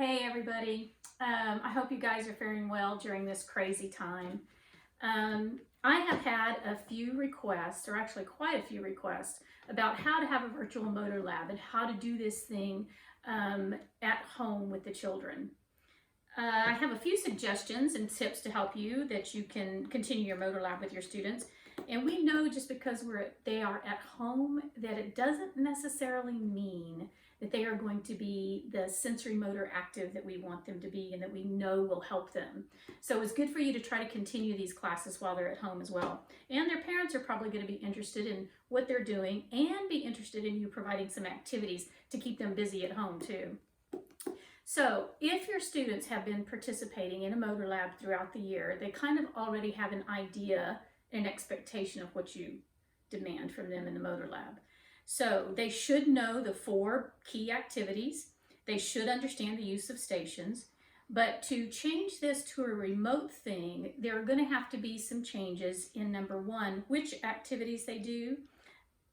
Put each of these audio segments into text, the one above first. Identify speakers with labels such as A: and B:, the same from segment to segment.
A: Hey everybody, I hope you guys are faring well during this crazy time. I have had a few requests, or actually quite a few requests, about how to have a virtual motor lab and how to do this thing at home with the children. I have a few suggestions and tips to help you that you can continue your motor lab with your students. And we know just because they are at home that it doesn't necessarily mean that they are going to be the sensory motor active that we want them to be and that we know will help them. So it's good for you to try to continue these classes while they're at home as well. And their parents are probably going to be interested in what they're doing and be interested in you providing some activities to keep them busy at home too. So if your students have been participating in a motor lab throughout the year, they kind of already have an idea, an expectation of what you demand from them in the motor lab. So they should know the 4 key activities. They should understand the use of stations. But to change this to a remote thing, there are going to have to be some changes in number 1, which activities they do,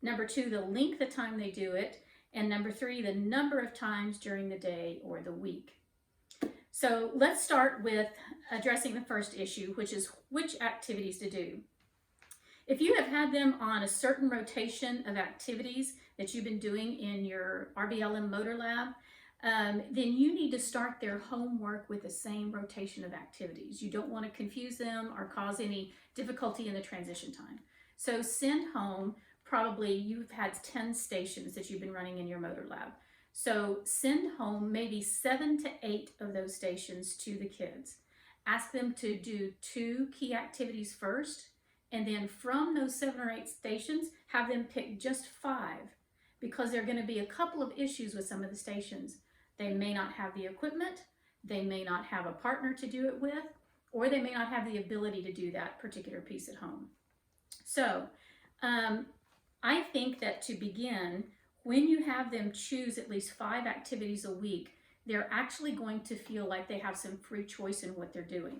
A: number 2, the length of time they do it, and number 3, the number of times during the day or the week. So let's start with addressing the first issue, which is which activities to do. If you have had them on a certain rotation of activities that you've been doing in your RBLM motor lab, then you need to start their homework with the same rotation of activities. You don't want to confuse them or cause any difficulty in the transition time. So send home, probably you've had 10 stations that you've been running in your motor lab. So send home maybe 7 to 8 of those stations to the kids. Ask them to do 2 key activities first, and then from those 7 or 8 stations, have them pick just 5, because there are going to be a couple of issues with some of the stations. They may not have the equipment, they may not have a partner to do it with, or they may not have the ability to do that particular piece at home. So I think that to begin, when you have them choose at least 5 activities a week, they're actually going to feel like they have some free choice in what they're doing.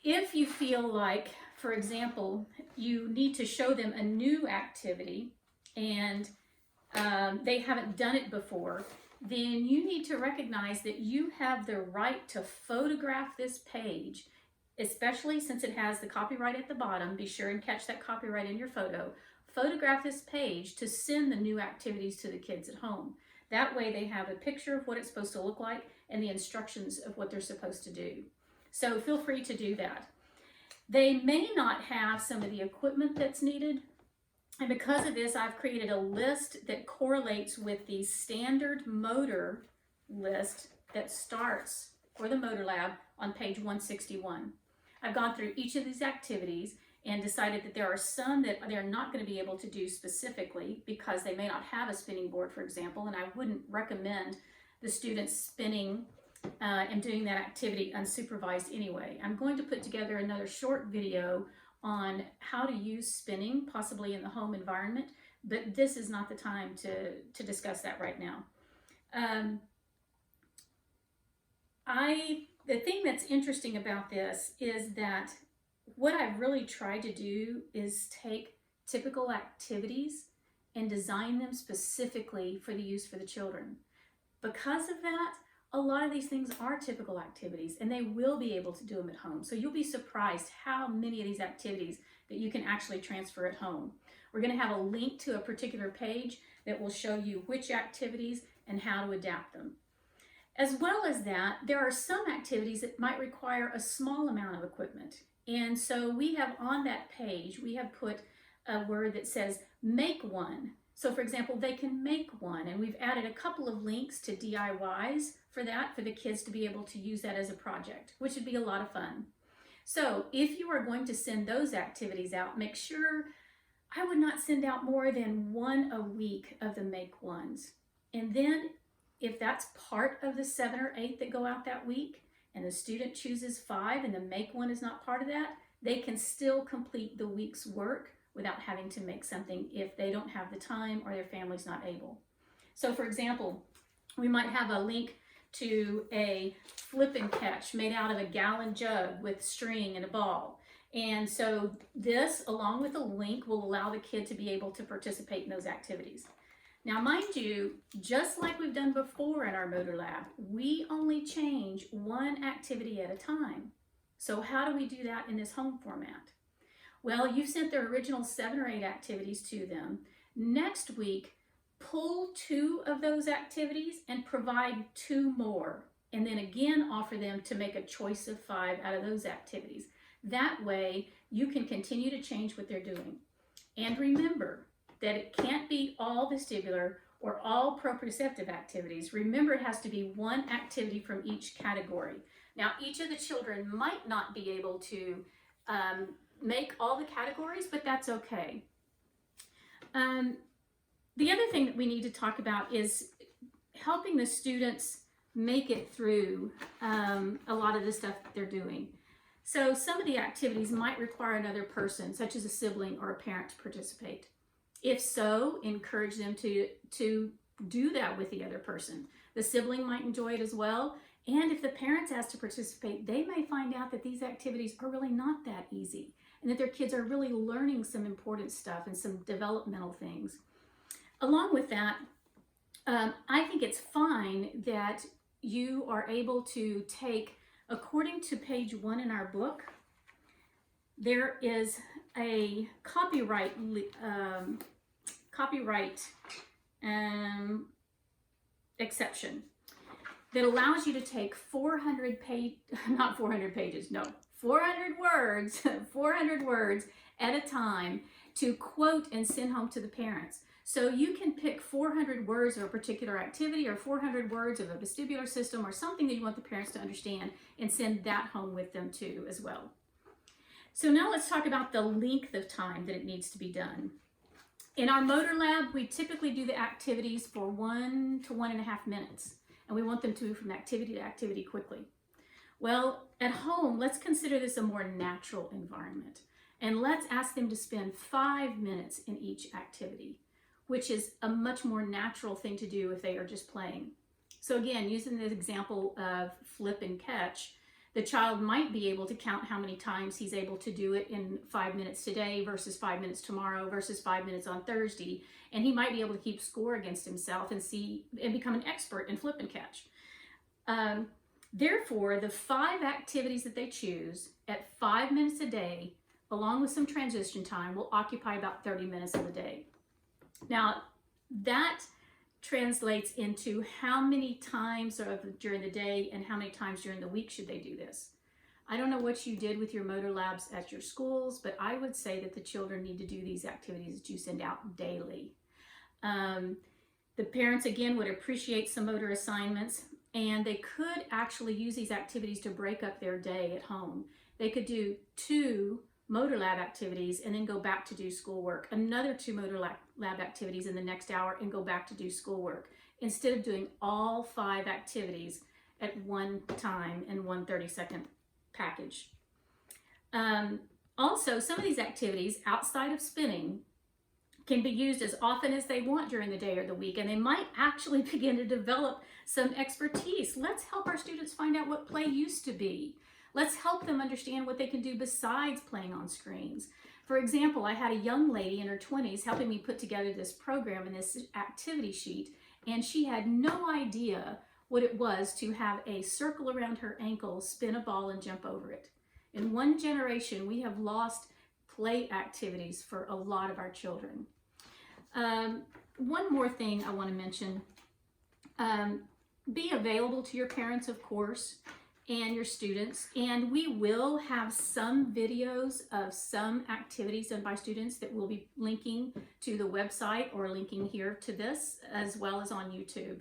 A: If you feel like, for example, you need to show them a new activity and they haven't done it before, then you need to recognize that you have the right to photograph this page, especially since it has the copyright at the bottom. Be sure and catch that copyright in your photo. Photograph this page to send the new activities to the kids at home. That way they have a picture of what it's supposed to look like and the instructions of what they're supposed to do. So feel free to do that. They may not have some of the equipment that's needed. And because of this, I've created a list that correlates with the standard motor list that starts for the motor lab on page 161. I've gone through each of these activities and decided that there are some that they're not going to be able to do specifically because they may not have a spinning board, for example, and I wouldn't recommend the students spinning and doing that activity unsupervised anyway. I'm going to put together another short video on how to use spinning, possibly in the home environment, but this is not the time to discuss that right now. The thing that's interesting about this is that what I've really tried to do is take typical activities and design them specifically for the use for the children. Because of that, a lot of these things are typical activities and they will be able to do them at home. So you'll be surprised how many of these activities that you can actually transfer at home. We're going to have a link to a particular page that will show you which activities and how to adapt them. As well as that, there are some activities that might require a small amount of equipment. And so we have on that page, we have put a word that says make one. So for example, they can make one, and we've added a couple of links to DIYs for that, for the kids to be able to use that as a project, which would be a lot of fun. So if you are going to send those activities out, make sure I would not send out more than 1 a week of the make ones. And then if that's part of the 7 or 8 that go out that week, and the student chooses 5 and the make one is not part of that, they can still complete the week's work without having to make something if they don't have the time or their family's not able. So for example, we might have a link to a flip and catch made out of a gallon jug with string and a ball. And so this, along with a link, will allow the kid to be able to participate in those activities. Now, mind you, just like we've done before in our motor lab, we only change one activity at a time. So how do we do that in this home format? Well, you've sent their original 7 or 8 activities to them. Next week, pull 2 of those activities and provide 2 more. And then again, offer them to make a choice of 5 out of those activities. That way, you can continue to change what they're doing. And remember that it can't be all vestibular or all proprioceptive activities. Remember, it has to be one activity from each category. Now, each of the children might not be able to make all the categories, but that's okay. The other thing that we need to talk about is helping the students make it through a lot of the stuff that they're doing. So some of the activities might require another person, such as a sibling or a parent, to participate. If so, encourage them to do that with the other person. The sibling might enjoy it as well. And if the parent's asked to participate, they may find out that these activities are really not that easy and that their kids are really learning some important stuff and some developmental things. Along with that, I think it's fine that you are able to take, according to page 1 in our book, there is a copyright exception that allows you to take 400 words, 400 words at a time to quote and send home to the parents. So you can pick 400 words of a particular activity or 400 words of a vestibular system or something that you want the parents to understand and send that home with them too as well. So now let's talk about the length of time that it needs to be done. In our motor lab, we typically do the activities for 1 to 1.5 minutes, and we want them to move from activity to activity quickly. Well, at home, let's consider this a more natural environment, and let's ask them to spend 5 minutes in each activity, which is a much more natural thing to do if they are just playing. So again, using the example of flip and catch, the child might be able to count how many times he's able to do it in 5 minutes today versus 5 minutes tomorrow versus 5 minutes on Thursday. And he might be able to keep score against himself and become an expert in flip and catch. Therefore, the 5 activities that they choose at 5 minutes a day, along with some transition time, will occupy about 30 minutes of the day. Now, that translates into how many times during the day and how many times during the week should they do this. I don't know what you did with your motor labs at your schools, but I would say that the children need to do these activities that you send out daily. The parents, again, would appreciate some motor assignments, and they could actually use these activities to break up their day at home. They could do 2 motor lab activities and then go back to do schoolwork, another 2 motor lab activities in the next hour and go back to do schoolwork, instead of doing all 5 activities at one time in one 30-second package. Also, some of these activities outside of spinning can be used as often as they want during the day or the week, and they might actually begin to develop some expertise. Let's help our students find out what play used to be. Let's help them understand what they can do besides playing on screens. For example, I had a young lady in her 20s helping me put together this program and this activity sheet, and she had no idea what it was to have a circle around her ankle, spin a ball, and jump over it. In one generation, we have lost play activities for a lot of our children. One more thing I want to mention. Be available to your parents, of course, and your students, and we will have some videos of some activities done by students that we'll be linking to the website or linking here to this, as well as on YouTube.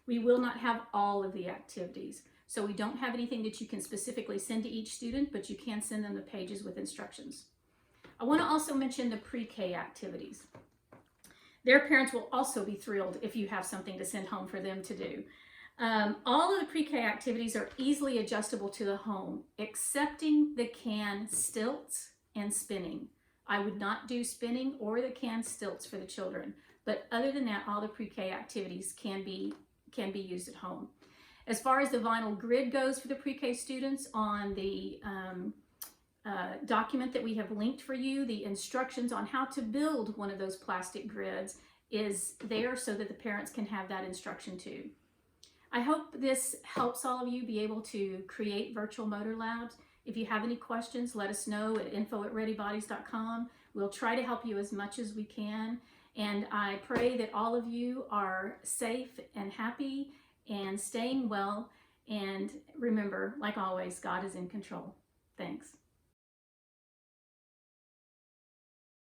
A: We will not have all of the activities, so we don't have anything that you can specifically send to each student, but you can send them the pages with instructions. I want to also mention the pre-K activities. Their parents will also be thrilled if you have something to send home for them to do. All of the pre-K activities are easily adjustable to the home, excepting the can stilts and spinning. I would not do spinning or the can stilts for the children, but other than that, all the pre-K activities can be used at home. As far as the vinyl grid goes for the pre-K students, on the document that we have linked for you, the instructions on how to build one of those plastic grids is there so that the parents can have that instruction too. I hope this helps all of you be able to create virtual motor labs. If you have any questions, let us know at info@readybodies.com. We'll try to help you as much as we can. And I pray that all of you are safe and happy and staying well. And remember, like always, God is in control. Thanks.